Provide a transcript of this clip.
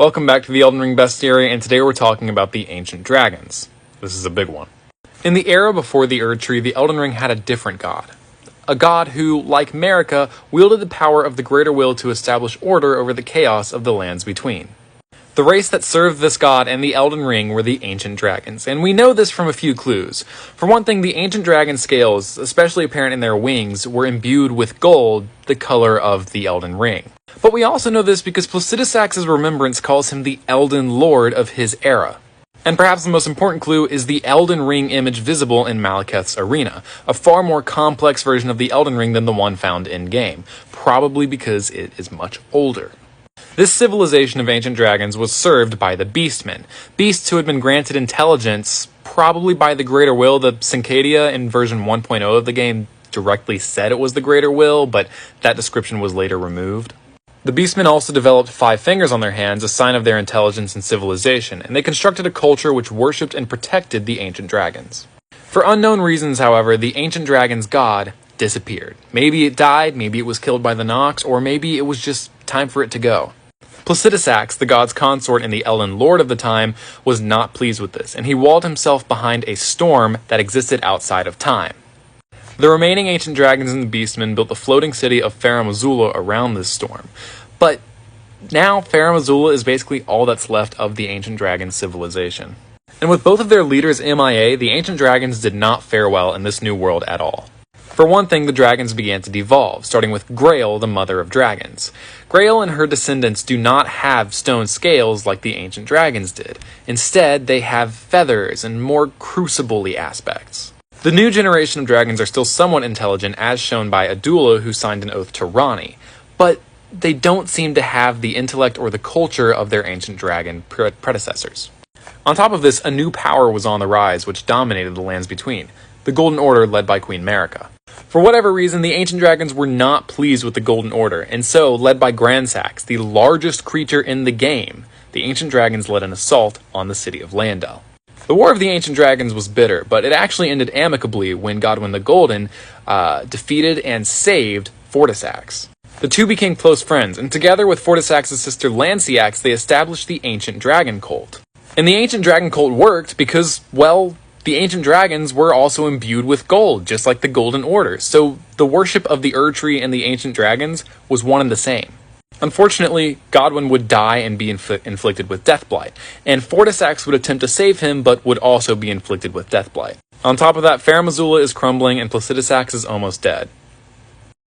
Welcome back to the Elden Ring Bestiary, and today we're talking about the Ancient Dragons. This is a big one. In the era before the Erdtree, the Elden Ring had a different god. A god who, like Marika, wielded the power of the Greater Will to establish order over the chaos of the lands between. The race that served this god and the Elden Ring were the Ancient Dragons, and we know this from a few clues. For one thing, the Ancient Dragon scales, especially apparent in their wings, were imbued with gold, the color of the Elden Ring. But we also know this because Placidusax's remembrance calls him the Elden Lord of his era. And perhaps the most important clue is the Elden Ring image visible in Malekith's arena, a far more complex version of the Elden Ring than the one found in-game, probably because it is much older. This civilization of ancient dragons was served by the Beastmen, beasts who had been granted intelligence, probably by the Greater Will. The Syncadia in version 1.0 of the game directly said it was the Greater Will, but that description was later removed. The Beastmen also developed 5 fingers on their hands, a sign of their intelligence and civilization, and they constructed a culture which worshipped and protected the ancient dragons. For unknown reasons, however, the ancient dragon's god disappeared. Maybe it died, maybe it was killed by the Nox, or maybe it was just time for it to go. Placidusax, the god's consort and the Elden Lord of the time, was not pleased with this, and he walled himself behind a storm that existed outside of time. The remaining ancient dragons and the Beastmen built the floating city of Farum Azula around this storm. But now Farum Azula is basically all that's left of the ancient dragon civilization. And with both of their leaders MIA, the ancient dragons did not fare well in this new world at all. For one thing, the dragons began to devolve, starting with Grail, the mother of dragons. Grail and her descendants do not have stone scales like the ancient dragons did. Instead, they have feathers and more crucible-y aspects. The new generation of dragons are still somewhat intelligent, as shown by Adula, who signed an oath to Ranni, but they don't seem to have the intellect or the culture of their ancient dragon predecessors. On top of this, a new power was on the rise which dominated the lands between, the Golden Order led by Queen Marika. For whatever reason, the ancient dragons were not pleased with the Golden Order, and so, led by Grandsax, the largest creature in the game, the ancient dragons led an assault on the city of Landel. The War of the Ancient Dragons was bitter, but it actually ended amicably when Godwyn the Golden defeated and saved Fortisax. The two became close friends, and together with Fortisax's sister Lanciax, they established the Ancient Dragon Cult. And the Ancient Dragon Cult worked because, well, the ancient dragons were also imbued with gold, just like the Golden Order, so the worship of the Erdtree and the ancient dragons was one and the same. Unfortunately, Godwyn would die and be inflicted with Deathblight, and Fortisax would attempt to save him, but would also be inflicted with Deathblight. On top of that, Farum Azula is crumbling and Placidusax is almost dead.